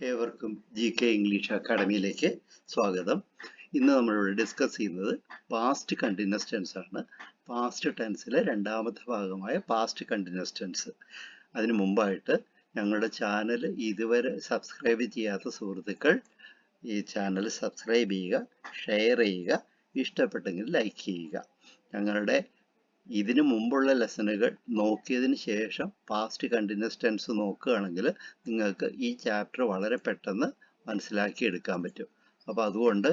ഏവർക്കും GK English അക്കാഡമിയിലേക്ക് സ്വാഗതം. ഇന്ന് നമ്മളിവിടെ ഡിസ്കസ് ചെയ്യുന്നത് പാസ്റ്റ് കണ്ടിന്യൂസ് ടെൻസ് ആണ്. പാസ്റ്റ് ടെൻസിലെ രണ്ടാമത്തെ ഭാഗമായ പാസ്റ്റ് കണ്ടിന്യൂസ് ടെൻസ്. അതിനു മുമ്പായിട്ട് ഞങ്ങളുടെ ചാനൽ ഇതുവരെ സബ്സ്ക്രൈബ് ചെയ്യാത്ത സുഹൃത്തുക്കൾ ഈ ചാനൽ സബ്സ്ക്രൈബ് ചെയ്യുക, ഷെയർ ചെയ്യുക, ഇഷ്ടപ്പെട്ടെങ്കിൽ ലൈക്ക് ചെയ്യുക. ഞങ്ങളുടെ ഇതിനു മുമ്പുള്ള ലെസണുകൾ നോക്കിയതിന് ശേഷം പാസ്റ്റ് കണ്ടിന്യൂസ് ടെൻസ് നോക്കുകയാണെങ്കിൽ നിങ്ങൾക്ക് ഈ ചാപ്റ്റർ വളരെ പെട്ടെന്ന് മനസ്സിലാക്കി എടുക്കാൻ പറ്റും. അപ്പോൾ അതുകൊണ്ട്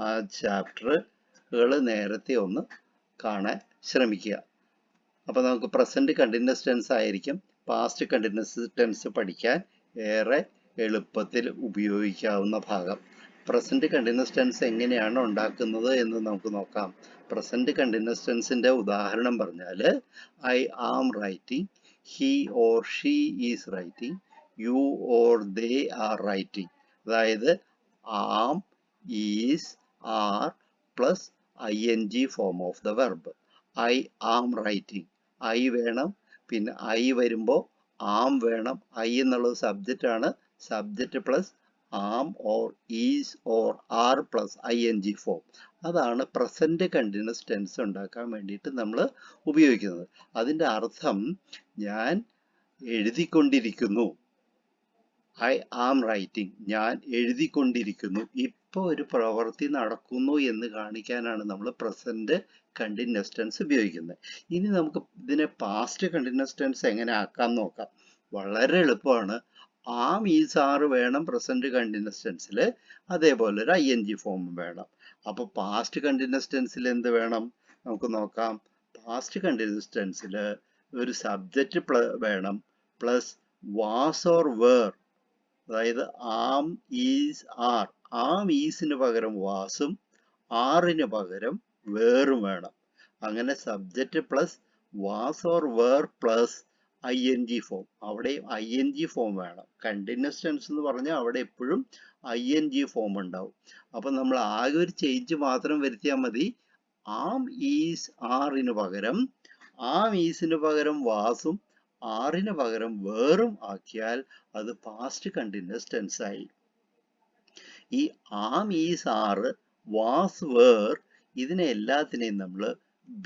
ആ ചാപ്റ്ററുകൾ നേരത്തെ ഒന്ന് കാണാൻ ശ്രമിക്കുക. അപ്പോൾ നമുക്ക് പ്രസൻറ്റ് കണ്ടിന്യൂസ് ടെൻസ് ആയിരിക്കും പാസ്റ്റ് കണ്ടിന്യൂസ് ടെൻസ് പഠിക്കാൻ ഏറെ എളുപ്പത്തിൽ ഉപയോഗിക്കാവുന്ന ഭാഗം. പ്രസൻറ്റ് കണ്ടിന്യൂസ് ടെൻസ് എങ്ങനെയാണ് ഉണ്ടാക്കുന്നത് എന്ന് നമുക്ക് നോക്കാം. പ്രസൻറ്റ് കണ്ടിന്യൂസ് ടെൻസിൻ്റെ ഉദാഹരണം പറഞ്ഞാൽ I am writing, he or she is writing, you or they are writing. അതായത് am, is, are plus ING form of the verb. I am writing, I വേണം, പിന്നെ ഐ വരുമ്പോൾ ആം വേണം. ഐ എന്നുള്ളത് സബ്ജക്റ്റ് ആണ്. Subject plus am or is or are plus ING form. അതാണ് present continuous tense ഉണ്ടാക്കാൻ വേണ്ടിയിട്ട് നമ്മൾ ഉപയോഗിക്കുന്നത്. അതിൻ്റെ അർത്ഥം ഞാൻ എഴുതിക്കൊണ്ടിരിക്കുന്നു. ഐ ആം റൈറ്റിംഗ്, ഞാൻ എഴുതിക്കൊണ്ടിരിക്കുന്നു. ഇപ്പോൾ ഒരു പ്രവൃത്തി നടക്കുന്നു എന്ന് കാണിക്കാനാണ് നമ്മൾ പ്രസൻറ്റ് കണ്ടിന്യൂസ് ടെൻസ് ഉപയോഗിക്കുന്നത്. ഇനി നമുക്ക് ഇതിനെ പാസ്റ്റ് കണ്ടിന്യൂസ് ടെൻസ് എങ്ങനെ ആക്കാം നോക്കാം. വളരെ എളുപ്പമാണ്. ആം, ഈസ്, ആർ വേണം പ്രസൻറ്റ് കണ്ടിന്യൂസ് ടെൻസിൽ. അതേപോലെ ഒരു ING ഫോം വേണം. അപ്പോൾ പാസ്റ്റ് കണ്ടിന്യൂസ് ടെൻസിൽ എന്ത് വേണം നമുക്ക് നോക്കാം. പാസ്റ്റ് കണ്ടിന്യൂസ് ടെൻസിൽ ഒരു സബ്ജക്റ്റ് വേണം പ്ലസ് വാസ് ഓർ വേർ. അതായത് ആം, ഈസ്, ആർ. ആം, ഈസിന് പകരം വാസും ആറിന് പകരം വേറും വേണം. അങ്ങനെ subject plus was or were plus ING form. അവിടെയും ING ഫോം വേണം. കണ്ടിന്യൂസ് ടെൻസ് എന്ന് പറഞ്ഞാൽ അവിടെ എപ്പോഴും ING ഫോം ഉണ്ടാവും. അപ്പം നമ്മൾ ആകെ ഒരു ചേഞ്ച് മാത്രം വരുത്തിയാൽ മതി. ആം, ഈസ്, ആറിന് പകരം ആം, ഈസിന് പകരം വാസും ആറിന് പകരം വേറും ആക്കിയാൽ അത് പാസ്റ്റ് കണ്ടിന്യൂസ് ടെൻസ് ആയി. ഈ ആം, ഈസ്, ആറ്, വാസ്, വേർ ഇതിനെ എല്ലാത്തിനെയും നമ്മൾ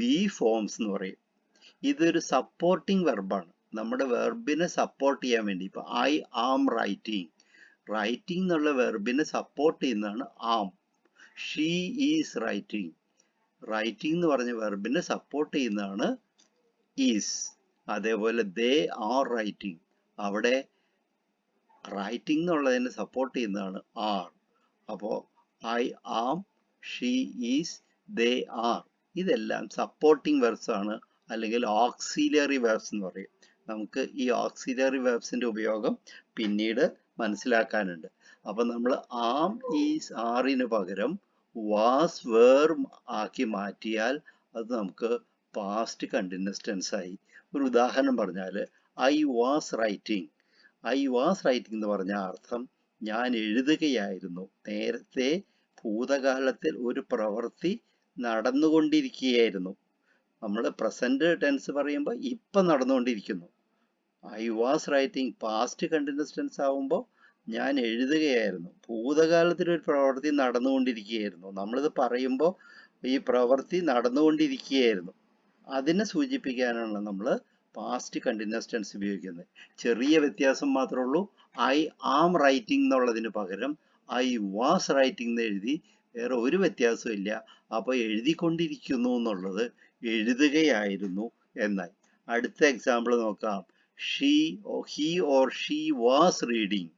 ബി ഫോംസ് എന്ന് പറയും. ഇതൊരു സപ്പോർട്ടിംഗ് വെർബാണ്. നമ്മുടെ വെർബിനെ സപ്പോർട്ട് ചെയ്യാൻ വേണ്ടി. ഇപ്പൊ ഐ ആം റൈറ്റിംഗ്, റൈറ്റിംഗ് എന്നുള്ള വെർബിനെ സപ്പോർട്ട് ചെയ്യുന്നതാണ് am. She is writing, writing എന്ന് പറഞ്ഞ വെർബിനെ സപ്പോർട്ട് ചെയ്യുന്നതാണ് ഈസ്. അതേപോലെ ദേ ആർ റൈറ്റിംഗ്, അവിടെ റൈറ്റിംഗ് എന്നുള്ളതിനെ സപ്പോർട്ട് ചെയ്യുന്നതാണ് ആർ. അപ്പോൾ I am, she is, they are ഇതെല്ലാം സപ്പോർട്ടിംഗ് വെർബ്സ് ആണ്, അല്ലെങ്കിൽ ഓക്സിലറി വെർബ്സ് എന്ന് പറയും. നമുക്ക് ഈ ഓക്സിലറി വെർബ്സിന്റെ ഉപയോഗം പിന്നീട് മനസ്സിലാക്കാനുണ്ട്. അപ്പം നമ്മൾ ആം, ഈസ്, ആറിന് പകരം വാസ്, വേർ ആക്കി മാറ്റിയാൽ അത് നമുക്ക് പാസ്റ്റ് കണ്ടിന്യൂസ് ടെൻസ് ആയി. ഒരു ഉദാഹരണം പറഞ്ഞാൽ I was writing. I was writing എന്ന് പറഞ്ഞ അർത്ഥം ഞാൻ എഴുതുകയായിരുന്നു. നേരത്തെ ഭൂതകാലത്തിൽ ഒരു പ്രവൃത്തി നടന്നുകൊണ്ടിരിക്കുകയായിരുന്നു. നമ്മൾ പ്രസന്റ് ടെൻസ് പറയുമ്പോൾ ഇപ്പം നടന്നുകൊണ്ടിരിക്കുന്നു. I was writing past continuous tense ആവുമ്പോൾ ഞാൻ എഴുതുകയായിരുന്നു. ഭൂതകാലത്തിൽ ഒരു പ്രവൃത്തി നടന്നുകൊണ്ടിരിക്കുകയായിരുന്നു. നമ്മളിത് പറയുമ്പോൾ ഈ പ്രവൃത്തി നടന്നുകൊണ്ടിരിക്കുകയായിരുന്നു. അതിനെ സൂചിപ്പിക്കാനാണ് നമ്മൾ പാസ്റ്റ് കണ്ടിന്യൂസ് ടെൻസ് ഉപയോഗിക്കുന്നത്. ചെറിയ വ്യത്യാസം മാത്രമേ ഉള്ളൂ. ഐ ആം റൈറ്റിംഗ് എന്നുള്ളതിന് പകരം ഐ വാസ് റൈറ്റിംഗ് എന്ന് എഴുതി. വേറെ ഒരു വ്യത്യാസവും ഇല്ല. അപ്പോൾ എഴുതിക്കൊണ്ടിരിക്കുന്നു എന്നുള്ളത് എഴുതുകയായിരുന്നു എന്നായി. അടുത്ത എക്സാമ്പിൾ നോക്കാം. He or she was reading.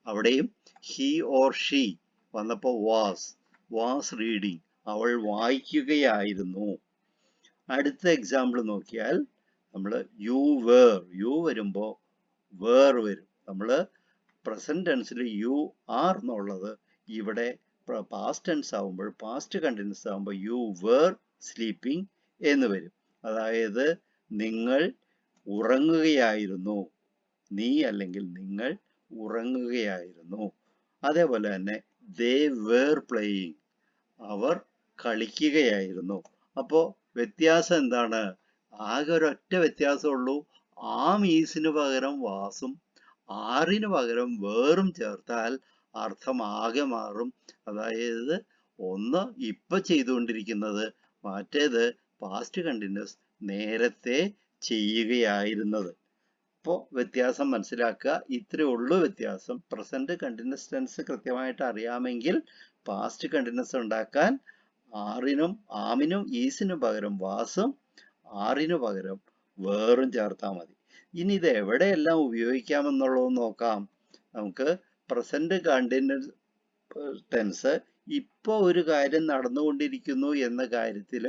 അവിടെയും ഹി ഓർ ഷീ വന്നപ്പോൾ വാസ് റീഡിങ്, അവൾ വായിക്കുകയായിരുന്നു. അടുത്ത എക്സാമ്പിൾ നോക്കിയാൽ നമ്മൾ യു വരുമ്പോൾ വേർ വരും. നമ്മൾ പ്രസന്റ് ടെൻസിൽ യു ആർ എന്നുള്ളത് ഇവിടെ പാസ്റ്റ് ടെൻസ് ആവുമ്പോൾ, പാസ്റ്റ് കണ്ടിന്യൂസ് ആവുമ്പോൾ യു വേർ സ്ലീപ്പിംഗ് എന്ന് വരും. അതായത് നിങ്ങൾ ഉറങ്ങുകയായിരുന്നു, നീ അല്ലെങ്കിൽ നിങ്ങൾ ഉറങ്ങുകയായിരുന്നു. അതേപോലെ തന്നെ ദേ വേർ പ്ലേയിങ്, അവർ കളിക്കുകയായിരുന്നു. അപ്പോൾ വ്യത്യാസം എന്താണ്? ആകെ ഒരൊറ്റ വ്യത്യാസമുള്ളൂ. ആം, ഈസിന് പകരം വാസും ആറിന് പകരം വേറും ചേർത്താൽ അർത്ഥം ആകെ മാറും. അതായത് ഒന്ന് ഇപ്പൊ ചെയ്തുകൊണ്ടിരിക്കുന്നത്, മറ്റേത് പാസ്റ്റ് കണ്ടിന്യൂസ് നേരത്തെ ചെയ്യുകയായിരുന്നത്. അപ്പോൾ വ്യത്യാസം മനസ്സിലാക്കുക. ഇത്രയേ ഉള്ളൂ വ്യത്യാസം. പ്രസന്റ് കണ്ടിന്യൂസ് ടെൻസ് കൃത്യമായിട്ട് അറിയാമെങ്കിൽ പാസ്റ്റ് കണ്ടിന്യൂസ് ഉണ്ടാക്കാൻ ആറിനും ആമിനും ഈസിനും പകരം വാസും ആറിന് പകരം വേറും ചേർത്താൽ മതി. ഇനി ഇത് എവിടെയെല്ലാം ഉപയോഗിക്കാമെന്നുള്ളത് നോക്കാം. നമുക്ക് പ്രസന്റ് കണ്ടിന്യൂസ് ടെൻസ് ഇപ്പൊ ഒരു കാര്യം നടന്നുകൊണ്ടിരിക്കുന്നു എന്ന കാര്യത്തിൽ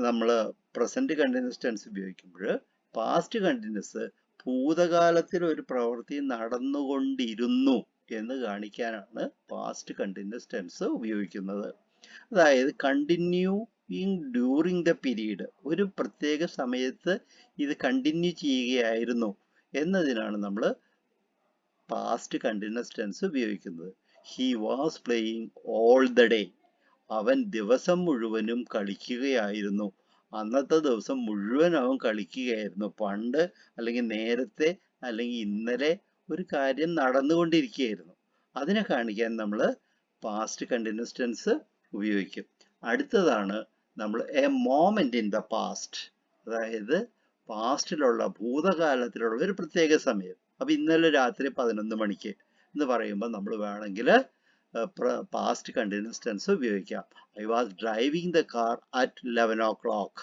നമ്മൾ പ്രസന്റ് കണ്ടിന്യൂസ് ടെൻസ് ഉപയോഗിക്കുമ്പോൾ പാസ്റ്റ് കണ്ടിന്യൂസ് ഭൂതകാലത്തിൽ ഒരു പ്രവൃത്തി നടന്നുകൊണ്ടിരുന്നു എന്ന് കാണിക്കാനാണ് പാസ്റ്റ് കണ്ടിന്യൂസ് ടെൻസ് ഉപയോഗിക്കുന്നത്. അതായത് കണ്ടിന്യൂയിങ് ഡ്യൂറിങ് ദ പീരീഡ്, ഒരു പ്രത്യേക സമയത്ത് ഇത് കണ്ടിന്യൂ ചെയ്യുകയായിരുന്നു എന്നതിനാണ് നമ്മൾ പാസ്റ്റ് കണ്ടിന്യൂസ് ടെൻസ് ഉപയോഗിക്കുന്നത്. He was playing all the day, അവൻ ദിവസം മുഴുവനും കളിക്കുകയായിരുന്നു. അന്നത്തെ ദിവസം മുഴുവൻ അവൻ കളിക്കുകയായിരുന്നു. പണ്ട് അല്ലെങ്കിൽ നേരത്തെ അല്ലെങ്കിൽ ഇന്നലെ ഒരു കാര്യം നടന്നുകൊണ്ടിരിക്കുകയായിരുന്നു. അതിനെ കാണിക്കാൻ നമ്മൾ പാസ്റ്റ് കണ്ടിന്യൂസ് ടെൻസ് ഉപയോഗിക്കും. അടുത്തതാണ് നമ്മൾ A moment in the past, അതായത് പാസ്റ്റിലുള്ള ഭൂതകാലത്തിലുള്ള ഒരു പ്രത്യേക സമയം. അപ്പൊ ഇന്നലെ രാത്രി 11 മണിക്ക് എന്ന് പറയുമ്പോൾ നമ്മൾ വേണമെങ്കിൽ പാസ്റ്റ് കണ്ടിന്യൂസ് ടെൻസ് ഉപയോഗിക്കാം. I was driving the car at 11 o'clock.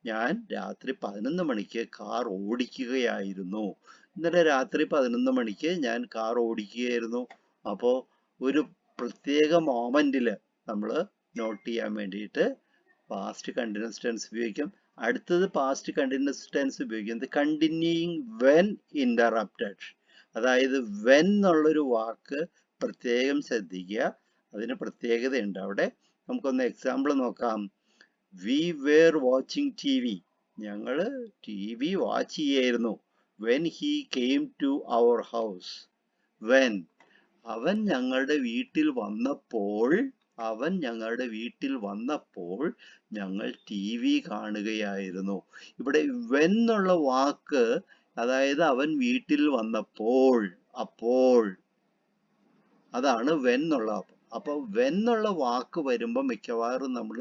ഞാൻ രാത്രി 11 മണിക്ക് കാർ ഓടിക്കുകയായിരുന്നു. ഇന്നലെ രാത്രി 11 മണിക്ക് ഞാൻ കാർ ഓടിക്കുകയായിരുന്നു. അപ്പോൾ ഒരു പ്രത്യേക മൊമെന്റിൽ നമ്മൾ നോട്ട് ചെയ്യാൻ വേണ്ടിയിട്ട് പാസ്റ്റ് കണ്ടിന്യൂസ് ടെൻസ് ഉപയോഗിക്കും. അടുത്തത് പാസ്റ്റ് കണ്ടിന്യൂസ് ടെൻസ് ഉപയോഗിക്കുന്നത് കണ്ടിന്യൂയിങ് വെൻ ഇന്ററപ്റ്റഡ്. അതായത് വെൻ എന്നുള്ളൊരു വാക്ക് പ്രത്യേകം ശ്രദ്ധിക്കുക, അതിന് പ്രത്യേകതയുണ്ട് അവിടെ. നമുക്കൊന്ന് എക്സാമ്പിൾ നോക്കാം. We were watching T V, ഞങ്ങൾ ടി വി വാച്ച് ചെയ്യായിരുന്നു. When he came to our house, when അവൻ ഞങ്ങളുടെ വീട്ടിൽ വന്നപ്പോൾ, അവൻ ഞങ്ങളുടെ വീട്ടിൽ വന്നപ്പോൾ ഞങ്ങൾ ടി വി കാണുകയായിരുന്നു. ഇവിടെ വെൻ എന്നുള്ള വാക്ക്, അതായത് അവൻ വീട്ടിൽ വന്നപ്പോൾ, അപ്പോൾ, അതാണ് വെൻ എന്നുള്ള. അപ്പൊ വെൻ എന്നുള്ള വാക്ക് വരുമ്പോൾ മിക്കവാറും നമ്മൾ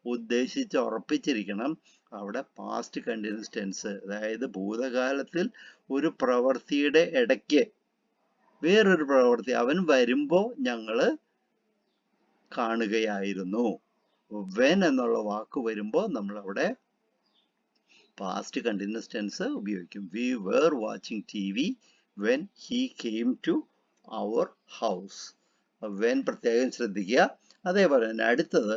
ഉദ്ദേശിച്ച് ഉറപ്പിച്ചിരിക്കണം അവിടെ പാസ്റ്റ് കണ്ടിന്യൂസ് ടെൻസ്, അതായത് ഭൂതകാലത്തിൽ ഒരു പ്രവൃത്തിയുടെ ഇടയ്ക്ക് വേറൊരു പ്രവൃത്തി അവൻ വരുമ്പോൾ ഞങ്ങള് കാണുകയായിരുന്നു. വെൻ എന്നുള്ള വാക്ക് വരുമ്പോൾ നമ്മൾ അവിടെ പാസ്റ്റ് കണ്ടിന്യൂസ് ടെൻസ് ഉപയോഗിക്കും. We were watching T V when he came to our house. When പ്രത്യേകം ശ്രദ്ധിക്കുക. അതേപോലെ തന്നെ അടുത്തത്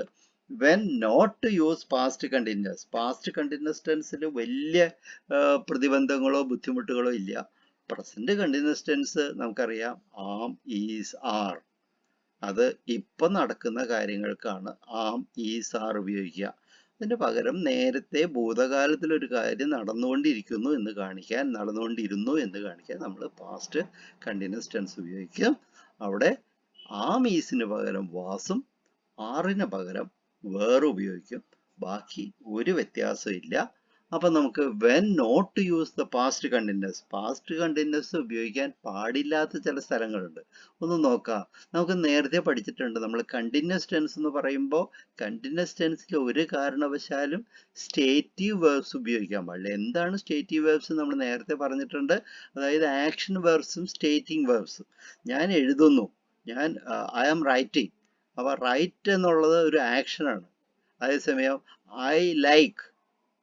when not to use past continuous. Past continuous ടെൻസിൽ വലിയ പ്രതിബന്ധങ്ങളോ ബുദ്ധിമുട്ടുകളോ ഇല്ല. പ്രസന്റ് കണ്ടിന്യൂസ് ടെൻസ് നമുക്കറിയാം ആം, ഈസ്, ആർ. അത് ഇപ്പം നടക്കുന്ന കാര്യങ്ങൾക്കാണ് ആം, ഈസ്, ആർ ഉപയോഗിക്കുക. അതിന് പകരം നേരത്തെ ഭൂതകാലത്തിൽ ഒരു കാര്യം നടന്നുകൊണ്ടിരിക്കുന്നു എന്ന് കാണിക്കാൻ, നടന്നുകൊണ്ടിരുന്നു എന്ന് കാണിക്കാൻ നമ്മൾ പാസ്റ്റ് കണ്ടിന്യൂസ് ടെൻസ് ഉപയോഗിക്കും. അവിടെ ആം, ഈസിന് പകരം വാസും ആറിന് പകരം വേറെ ഉപയോഗിക്കും. ബാക്കി ഒരു വ്യത്യാസവും ഇല്ല. അപ്പൊ നമുക്ക് when not to use the past continuous, past continuous ഉപയോഗിക്കാൻ പാടില്ലാത്ത ചില സ്ഥലങ്ങളുണ്ട്. ഒന്ന് നോക്കാം. നമുക്ക് നേരത്തെ പഠിച്ചിട്ടുണ്ട്, നമ്മൾ കണ്ടിന്യൂസ് ടെൻസ് എന്ന് പറയുമ്പോൾ കണ്ടിന്യൂസ് ടെൻസിൽ ഒരു കാരണവശാലും സ്റ്റേറ്റീവ് വേർബ്സ് ഉപയോഗിക്കാൻ പാടില്ല. എന്താണ് സ്റ്റേറ്റീവ് വേർബ്സ് നമ്മൾ നേരത്തെ പറഞ്ഞിട്ടുണ്ട്. അതായത് ആക്ഷൻ വേർബ്സും സ്റ്റേറ്റിംഗ് വേർബ്സും. ഞാൻ എഴുതുന്നു, ഞാൻ ഐ ആം റൈറ്റിംഗ്. അപ്പൊ റൈറ്റ് എന്നുള്ളത് ഒരു ആക്ഷനാണ്. അതേസമയം I like,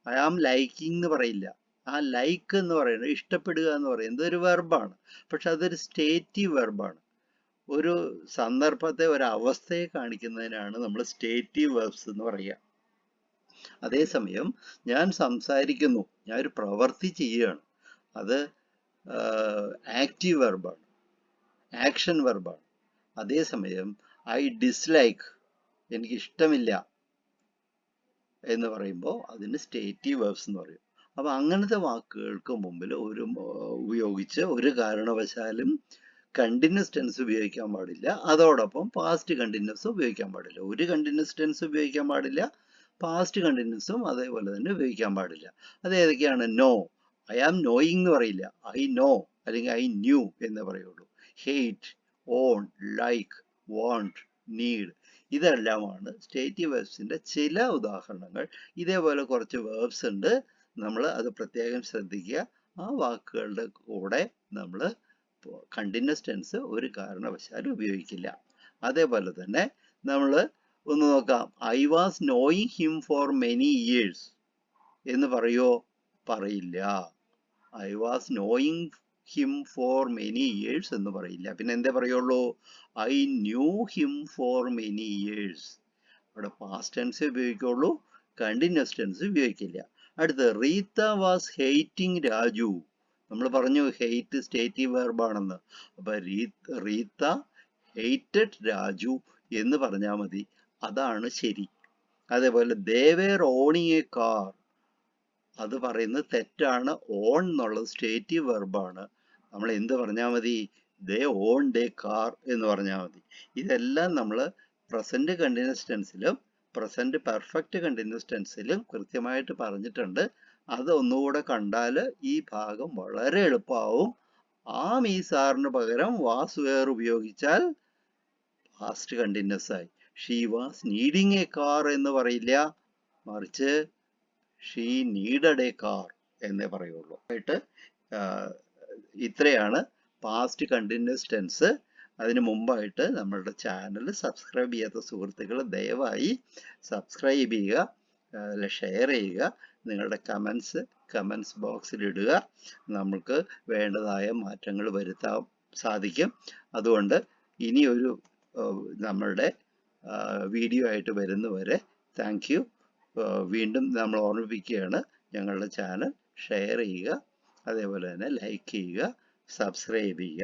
I am liking എന്ന് പറയില്ല. ആ ലൈക്ക് എന്ന് പറയുന്നത്, ഇഷ്ടപ്പെടുക എന്ന് പറയുന്നത് ഒരു വെർബാണ്. പക്ഷെ അതൊരു സ്റ്റേറ്റീവ് വെർബാണ്. ഒരു സന്ദർഭത്തെ, ഒരു അവസ്ഥയെ കാണിക്കുന്നതിനാണ് നമ്മൾ സ്റ്റേറ്റീവ് വെർബ്സ് എന്ന് പറയുക. അതേസമയം ഞാൻ സംസാരിക്കുന്നു, ഞാൻ ഒരു പ്രവൃത്തി ചെയ്യുകയാണ്, അത് ആക്റ്റീവ് വെർബാണ്, ആക്ഷൻ വെർബാണ്. അതേസമയം ഐ ഡിസ്ലൈക്ക്, എനിക്ക് ഇഷ്ടമില്ല എന്ന് പറയുമ്പോൾ അതിന് സ്റ്റേറ്റീവ് വേർബ്സ് എന്ന് പറയും. അപ്പൊ അങ്ങനത്തെ വാക്കുകൾക്ക് മുമ്പിൽ ഉപയോഗിച്ച് ഒരു കാരണവശാലും കണ്ടിന്യൂസ് ടെൻസ് ഉപയോഗിക്കാൻ പാടില്ല. അതോടൊപ്പം പാസ്റ്റ് കണ്ടിന്യൂസ് ഉപയോഗിക്കാൻ പാടില്ല. ഒരു കണ്ടിന്യൂസ് ടെൻസ് ഉപയോഗിക്കാൻ പാടില്ല, പാസ്റ്റ് കണ്ടിന്യൂസും അതേപോലെ തന്നെ ഉപയോഗിക്കാൻ പാടില്ല. അത് ഏതൊക്കെയാണ്? നോ, ഐ ആം നോയിങ് എന്ന് പറയില്ല, ഐ നോ. അല്ലെങ്കിൽ ഐ ന്യൂ എന്ന് പറയുള്ളൂ. Hate, on, like, want, need ഇതെല്ലാമാണ് സ്റ്റേറ്റീവ് വേർബ്സിൻ്റെ ചില ഉദാഹരണങ്ങൾ. ഇതേപോലെ കുറച്ച് വേർബ്സ് ഉണ്ട്, നമ്മൾ അത് പ്രത്യേകം ശ്രദ്ധിക്കുക. ആ വാക്കുകളുടെ കൂടെ നമ്മൾ കണ്ടിന്യൂസ് ടെൻസ് ഒരു കാരണവശാലും ഉപയോഗിക്കില്ല. അതേപോലെ തന്നെ നമ്മൾ ഒന്ന് നോക്കാം. I was knowing him for many years എന്ന് പറയുമോ? പറയില്ല. I was knowing him for many years എന്ന് പറയില്ല. പിന്നെ എന്തേ പറയുള്ളൂ? I new him for many years. അവിടെ പാസ്റ്റ് ടെൻസ് ഉപയോഗിക്കുള്ളൂ, കണ്ടിന്യൂസ് ടെൻസ് ഉപയോഗിക്കില്ല. അടുത്ത് റീത്ത വാസ് ഹെയ്റ്റിംഗ് രാജു. നമ്മൾ പറഞ്ഞു ഹെയ്റ്റ് സ്റ്റേറ്റീവ് വെർബാണെന്ന്. അപ്പൊ റീത്ത ഹെയ്റ്റഡ് രാജു എന്ന് പറഞ്ഞാൽ മതി, അതാണ് ശരി. അതേപോലെ they were owning A car, അത് പറയുന്നത് തെറ്റാണ്. ഓൺ എന്നുള്ളത് സ്റ്റേറ്റീവ് വെർബാണ്. നമ്മൾ എന്ത് പറഞ്ഞാൽ മതി? ദേ ഓൺ ദേ കാർ എന്ന് പറഞ്ഞാൽ മതി. ഇതെല്ലാം നമ്മൾ പ്രസന്റ് കണ്ടിന്യൂസ് ടെൻസിലും പ്രസന്റ് പെർഫെക്റ്റ് കണ്ടിന്യൂസ് ടെൻസിലും കൃത്യമായിട്ട് പറഞ്ഞിട്ടുണ്ട്. അത് ഒന്നുകൂടെ കണ്ടാൽ ഈ ഭാഗം വളരെ എളുപ്പമാവും. ആം ഈ സാറിന് പകരം വാസ് വെയർ ഉപയോഗിച്ചാൽ പാസ്റ്റ് കണ്ടിന്യൂസ് ആയി. She was needing A car എന്ന് പറയില്ല, മറിച്ച് ഷീ നീഡഡ് എ കാർ എന്നേ പറയുള്ളൂ. ആയിട്ട് ഇത്രയാണ് പാസ്റ്റ് കണ്ടിന്യൂസ് ടെൻസ്. അതിന് മുമ്പായിട്ട് നമ്മളുടെ ചാനൽ സബ്സ്ക്രൈബ് ചെയ്യാത്ത സുഹൃത്തുക്കൾ ദയവായി സബ്സ്ക്രൈബ് ചെയ്യുക, ഷെയർ ചെയ്യുക, നിങ്ങളുടെ കമൻസ് ബോക്സിൽ ഇടുക. നമുക്ക് വേണ്ടതായ മാറ്റങ്ങൾ വരുത്താൻ സാധിക്കും. അതുകൊണ്ട് ഇനിയൊരു നമ്മളുടെ വീഡിയോ ആയിട്ട് വരുന്നവരെ താങ്ക് യു. വീണ്ടും നമ്മൾ ഓർമ്മിപ്പിക്കുകയാണ്, ഞങ്ങളുടെ ചാനൽ ഷെയർ ചെയ്യുക, അതേപോലെ തന്നെ ലൈക്ക് ചെയ്യുക, സബ്സ്ക്രൈബ് ചെയ്യുക.